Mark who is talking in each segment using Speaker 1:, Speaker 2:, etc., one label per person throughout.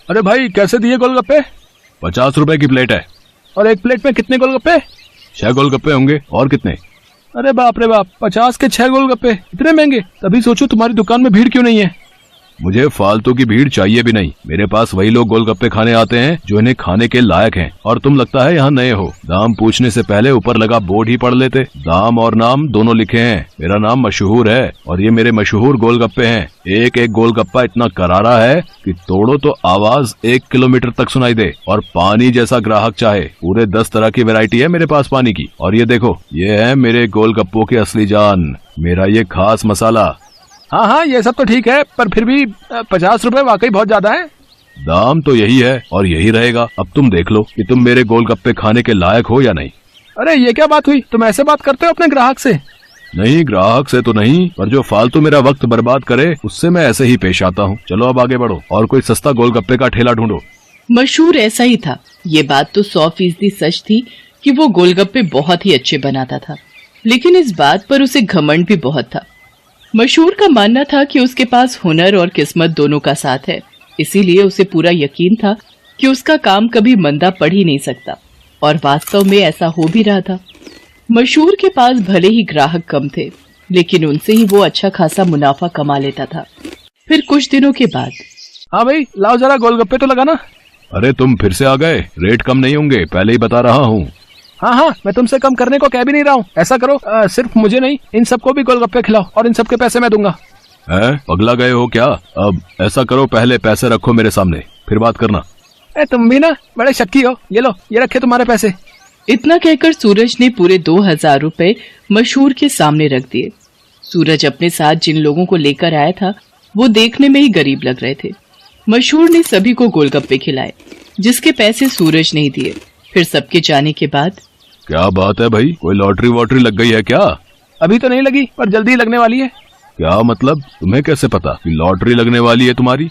Speaker 1: अरे भाई कैसे दिए गोलगप्पे?
Speaker 2: 50 रुपए की प्लेट है।
Speaker 1: और एक प्लेट में कितने गोलगप्पे?
Speaker 2: 6 गोलगप्पे होंगे, और कितने?
Speaker 1: अरे बाप रे बाप, 50 के 6 गोलगप्पे, इतने महंगे? तभी सोचो तुम्हारी दुकान में भीड़ क्यों नहीं है।
Speaker 2: मुझे फालतू की भीड़ चाहिए भी नहीं। मेरे पास वही लोग गोलगप्पे खाने आते हैं जो इन्हें खाने के लायक हैं, और तुम लगता है यहाँ नए हो। दाम पूछने से पहले ऊपर लगा बोर्ड ही पढ़ लेते। दाम और नाम दोनों लिखे हैं। मेरा नाम मशहूर है और ये मेरे मशहूर गोलगप्पे हैं। एक एक गोलगप्पा इतना करारा है कि तोड़ो तो आवाज 1 किलोमीटर तक सुनाई दे, और पानी जैसा ग्राहक चाहे। पूरे 10 तरह की वैरायटी है मेरे पास पानी की। और ये देखो, ये है मेरे गोलगप्पों की असली जान, मेरा ये खास मसाला।
Speaker 1: हाँ हाँ, ये सब तो ठीक है, पर फिर भी 50 रुपए वाकई बहुत ज्यादा है।
Speaker 2: दाम तो यही है और यही रहेगा। अब तुम देख लो कि तुम मेरे गोलगप्पे खाने के लायक हो या नहीं।
Speaker 1: अरे ये क्या बात हुई, तुम ऐसे बात करते हो अपने ग्राहक से?
Speaker 2: नहीं, ग्राहक से तो नहीं, पर जो फालतू मेरा वक्त बर्बाद करे उससे मैं ऐसे ही पेश आता हूँ। चलो अब आगे बढ़ो और कोई सस्ता गोलगप्पे का ठेला ढूंढो।
Speaker 3: मशहूर ऐसा ही था। ये बात तो 100% सच थी कि वो गोलगप्पे बहुत ही अच्छे बनाता था, लेकिन इस बात पर उसे घमंड भी बहुत था। मशहूर का मानना था कि उसके पास हुनर और किस्मत दोनों का साथ है, इसीलिए उसे पूरा यकीन था कि उसका काम कभी मंदा पड़ ही नहीं सकता, और वास्तव में ऐसा हो भी रहा था। मशहूर के पास भले ही ग्राहक कम थे, लेकिन उनसे ही वो अच्छा खासा मुनाफा कमा लेता था। फिर कुछ दिनों के बाद,
Speaker 1: हाँ भाई लाओ जरा गोलगप्पे तो लगाना।
Speaker 2: अरे तुम फिर से आ गए, रेट कम नहीं होंगे, पहले ही बता रहा हूँ।
Speaker 1: हाँ हाँ, मैं तुमसे कम करने को कह भी नहीं रहा हूँ। ऐसा करो, सिर्फ मुझे नहीं, इन सबको भी गोलगप्पे खिलाओ और इन सबके पैसे मैं दूंगा।
Speaker 2: पगला गए हो क्या? अब ऐसा करो, पहले पैसे रखो मेरे सामने, फिर बात करना।
Speaker 1: तुम भी ना बड़े शक्की हो। ये लो, ये रखे तुम्हारे पैसे।
Speaker 3: इतना कहकर सूरज ने पूरे 2000 रुपए मशहूर के सामने रख दिए। सूरज अपने साथ जिन लोगों को लेकर आया था वो देखने में ही गरीब लग रहे थे। मशहूर ने सभी को गोलगप्पे खिलाए, जिसके पैसे सूरज ने ही दिए। फिर सबके जाने के बाद,
Speaker 2: क्या बात है भाई, कोई लॉटरी वॉटरी लग गई है क्या?
Speaker 1: अभी तो नहीं लगी, पर जल्दी लगने वाली है।
Speaker 2: क्या मतलब? तुम्हें कैसे पता कि लॉटरी लगने वाली है तुम्हारी?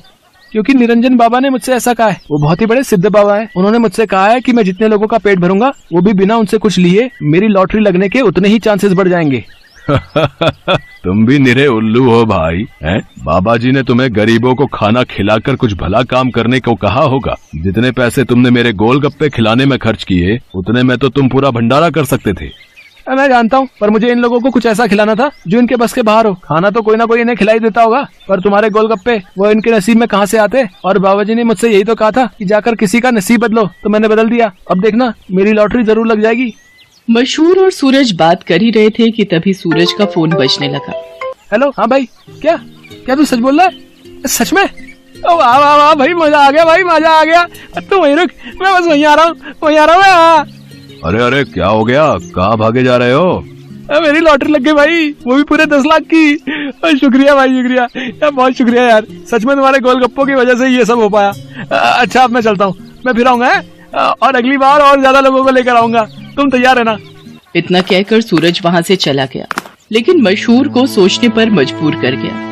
Speaker 1: क्योंकि निरंजन बाबा ने मुझसे ऐसा कहा है। वो बहुत ही बड़े सिद्ध बाबा हैं। उन्होंने मुझसे कहा है कि मैं जितने लोगों का पेट भरूंगा, वो भी बिना उनसे कुछ लिए, मेरी लॉटरी लगने के उतने ही चांसेस बढ़ जाएंगे।
Speaker 2: तुम भी निरे उल्लू हो भाई, हैं? बाबा जी ने तुम्हें गरीबों को खाना खिलाकर कुछ भला काम करने को कहा होगा। जितने पैसे तुमने मेरे गोलगप्पे खिलाने में खर्च किए, उतने में तो तुम पूरा भंडारा कर सकते थे।
Speaker 1: मैं जानता हूँ, पर मुझे इन लोगों को कुछ ऐसा खिलाना था जो इनके बस के बाहर हो। खाना तो कोई ना कोई इन्हें खिलाई देता होगा, पर तुम्हारे गोलगप्पे वो इनके नसीब में कहाँ से आते? और बाबा जी ने मुझसे यही तो कहा था कि जाकर किसी का नसीब बदलो, तो मैंने बदल दिया। अब देखना, मेरी लॉटरी जरूर लग जाएगी।
Speaker 3: मशहूर और सूरज बात कर ही रहे थे कि तभी सूरज का फोन बजने लगा।
Speaker 1: हेलो, हाँ भाई, क्या क्या तू सच बोल रहा है? सच में? वाह वाह वाह भाई, मजा आ गया भाई, मजा आ गया। तू वहीं रुक, मैं बस वहीं आ रहा हूँ, वहीं आ रहा हूँ।
Speaker 2: अरे अरे, क्या हो गया? कहाँ भागे जा रहे हो?
Speaker 1: मेरी लॉटरी लग गई भाई, वो भी पूरे 10 लाख की। शुक्रिया भाई, शुक्रिया यार, बहुत शुक्रिया यार। सच में तुम्हारे गोलगप्पों की वजह से ये सब हो पाया। अच्छा, अब मैं चलता हूँ, मैं फिर आऊंगा और अगली बार और ज्यादा लोगों को लेकर आऊंगा। तुम तैयार है ना?
Speaker 3: इतना कहकर सूरज वहाँ से चला गया, लेकिन मशहूर को सोचने पर मजबूर कर गया।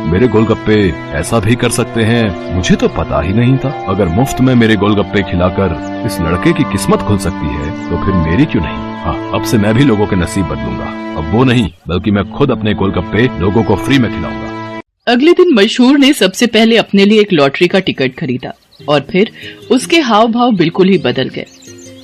Speaker 2: मेरे गोलगप्पे ऐसा भी कर सकते हैं, मुझे तो पता ही नहीं था। अगर मुफ्त में मेरे गोलगप्पे खिलाकर इस लड़के की किस्मत खुल सकती है, तो फिर मेरी क्यों नहीं? हाँ, अब से मैं भी लोगों के नसीब बदलूंगा। अब वो नहीं, बल्कि मैं खुद अपने गोलगप्पे लोगों को फ्री में खिलाऊंगा।
Speaker 3: अगले दिन मशहूर ने सबसे पहले अपने लिए एक लॉटरी का टिकट खरीदा, और फिर उसके हाव भाव बिल्कुल ही बदल गए।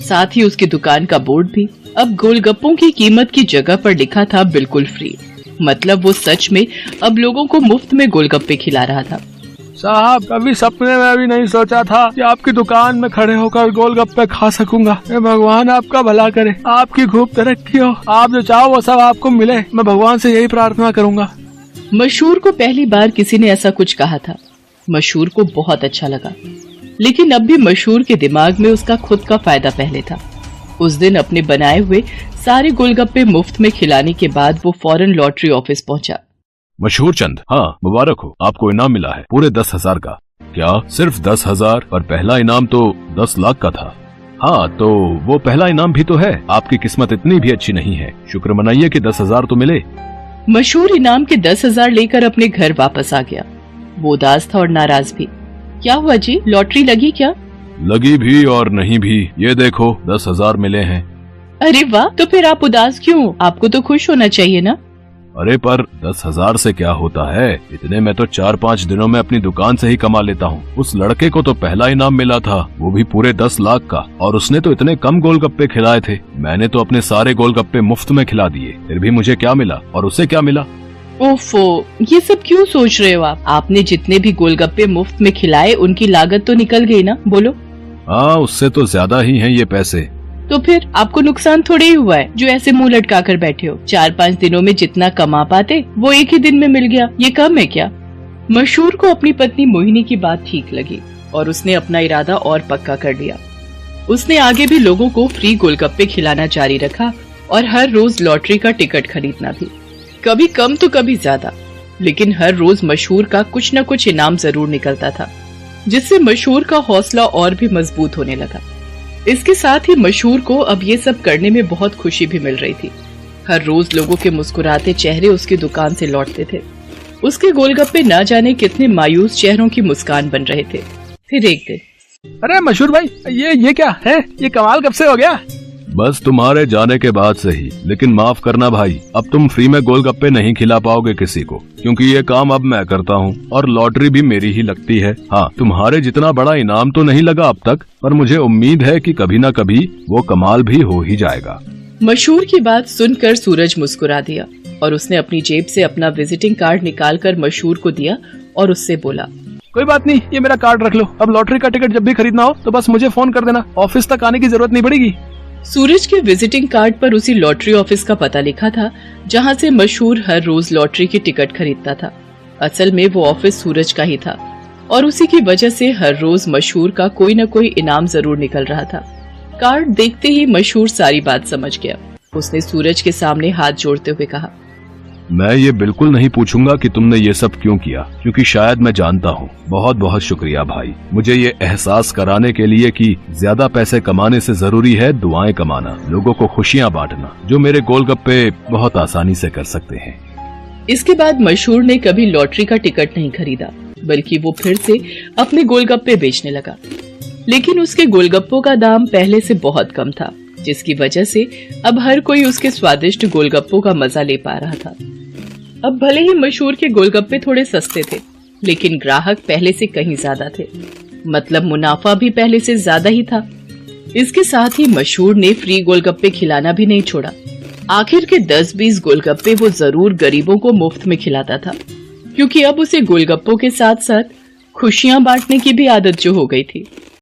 Speaker 3: साथ ही उसकी दुकान का बोर्ड भी अब गोलगप्पों की कीमत की जगह पर लिखा था बिल्कुल फ्री। मतलब वो सच में अब लोगों को मुफ्त में गोलगप्पे खिला रहा था।
Speaker 1: साहब, कभी सपने में भी नहीं सोचा था कि आपकी दुकान में खड़े होकर गोलगप्पे खा सकूंगा। भगवान आपका भला करे, आपकी खूब तरक्की हो, आप जो चाहो वो सब आपको मिले। मैं भगवान से यही प्रार्थना करूंगा।
Speaker 3: मशहूर को पहली बार किसी ने ऐसा कुछ कहा था। मशहूर को बहुत अच्छा लगा, लेकिन अब भी मशहूर के दिमाग में उसका खुद का फायदा पहले था। उस दिन अपने बनाए हुए सारे गोलगप्पे मुफ्त में खिलाने के बाद वो फौरन लॉटरी ऑफिस पहुंचा।
Speaker 2: मशहूर चंद, हाँ मुबारक हो, आपको इनाम मिला है पूरे 10,000 का। क्या सिर्फ 10,000? पर पहला इनाम तो 10 लाख का था। हाँ, तो वो पहला इनाम भी तो है। आपकी किस्मत इतनी भी अच्छी नहीं है, शुक्र मनाइए कि 10,000 तो मिले।
Speaker 3: मशहूर इनाम के 10,000 लेकर अपने घर वापस आ गया। वो उदास था और नाराज भी। क्या हुआ जी, लॉटरी लगी क्या?
Speaker 2: लगी भी और नहीं भी, ये देखो 10,000 मिले हैं।
Speaker 3: अरे वाह, तो फिर आप उदास क्यों? आपको तो खुश होना चाहिए ना।
Speaker 2: अरे पर 10,000 से क्या होता है, इतने में तो 4-5 दिनों में अपनी दुकान से ही कमा लेता हूँ। उस लड़के को तो पहला इनाम मिला था, वो भी पूरे 10 लाख का, और उसने तो इतने कम गोलगप्पे खिलाए थे। मैंने तो अपने सारे गोलगप्पे मुफ्त में खिला दिए, फिर भी मुझे क्या मिला और उसे क्या मिला?
Speaker 3: ओफो, ये सब क्यों सोच रहे हो आप? आपने जितने भी गोलगप्पे मुफ्त में खिलाए उनकी लागत तो निकल गई ना, बोलो।
Speaker 2: हाँ, उससे तो ज्यादा ही हैं ये पैसे।
Speaker 3: तो फिर आपको नुकसान थोड़े ही हुआ है जो ऐसे मुंह लटका कर बैठे हो। 4-5 दिनों में जितना कमा पाते वो एक ही दिन में मिल गया, ये कम है क्या? मशहूर को अपनी पत्नी मोहिनी की बात ठीक लगी और उसने अपना इरादा और पक्का कर लिया। उसने आगे भी लोगों को फ्री गोलगप्पे खिलाना जारी रखा और हर रोज लॉटरी का टिकट खरीदना भी, कभी कम तो कभी ज्यादा, लेकिन हर रोज मशहूर का कुछ न कुछ इनाम जरूर निकलता था, जिससे मशहूर का हौसला और भी मजबूत होने लगा। इसके साथ ही मशहूर को अब ये सब करने में बहुत खुशी भी मिल रही थी। हर रोज लोगों के मुस्कुराते चेहरे उसकी दुकान से लौटते थे। उसके गोलगप्पे न जाने कितने मायूस चेहरों की मुस्कान बन रहे थे। फिर एक दिन,
Speaker 1: अरे मशहूर भाई, ये क्या है? ये कमाल कब से हो गया?
Speaker 2: बस तुम्हारे जाने के बाद से ही। लेकिन माफ करना भाई, अब तुम फ्री में गोलगप्पे नहीं खिला पाओगे किसी को, क्योंकि ये काम अब मैं करता हूँ और लॉटरी भी मेरी ही लगती है। हाँ, तुम्हारे जितना बड़ा इनाम तो नहीं लगा अब तक, पर मुझे उम्मीद है कि कभी न कभी वो कमाल भी हो ही जाएगा।
Speaker 3: मशहूर की बात सुनकर सूरज मुस्कुरा दिया और उसने अपनी जेब से अपना विजिटिंग कार्ड निकालकर मशहूर को दिया और उससे बोला,
Speaker 1: कोई बात नहीं, ये मेरा कार्ड रख लो। अब लॉटरी का टिकट जब भी खरीदना हो तो बस मुझे फोन कर देना, ऑफिस तक आने की जरूरत नहीं पड़ेगी।
Speaker 3: सूरज के विजिटिंग कार्ड पर उसी लॉटरी ऑफिस का पता लिखा था जहां से मशहूर हर रोज लॉटरी की टिकट खरीदता था। असल में वो ऑफिस सूरज का ही था और उसी की वजह से हर रोज मशहूर का कोई न कोई इनाम जरूर निकल रहा था। कार्ड देखते ही मशहूर सारी बात समझ गया। उसने सूरज के सामने हाथ जोड़ते हुए कहा,
Speaker 2: मैं ये बिल्कुल नहीं पूछूंगा कि तुमने ये सब क्यों किया, क्योंकि शायद मैं जानता हूँ। बहुत बहुत शुक्रिया भाई, मुझे ये एहसास कराने के लिए कि ज्यादा पैसे कमाने से जरूरी है दुआएं कमाना, लोगों को खुशियाँ बांटना, जो मेरे गोलगप्पे बहुत आसानी से कर सकते हैं।
Speaker 3: इसके बाद मशहूर ने कभी लॉटरी का टिकट नहीं खरीदा, बल्कि वो फिर से अपने गोलगप्पे बेचने लगा। लेकिन उसके गोलगप्पों का दाम पहले से बहुत कम था, जिसकी वजह से अब हर कोई उसके स्वादिष्ट गोलगप्पों का मजा ले पा रहा था। अब भले ही मशहूर के गोलगप्पे थोड़े सस्ते थे, लेकिन ग्राहक पहले से कहीं ज्यादा थे, मतलब मुनाफा भी पहले से ज्यादा ही था। इसके साथ ही मशहूर ने फ्री गोलगप्पे खिलाना भी नहीं छोड़ा। आखिर के 10-20 गोलगप्पे वो जरूर गरीबों को मुफ्त में खिलाता था, क्योंकि अब उसे गोलगप्पों के साथ साथ खुशियां बांटने की भी आदत जो हो गई थी।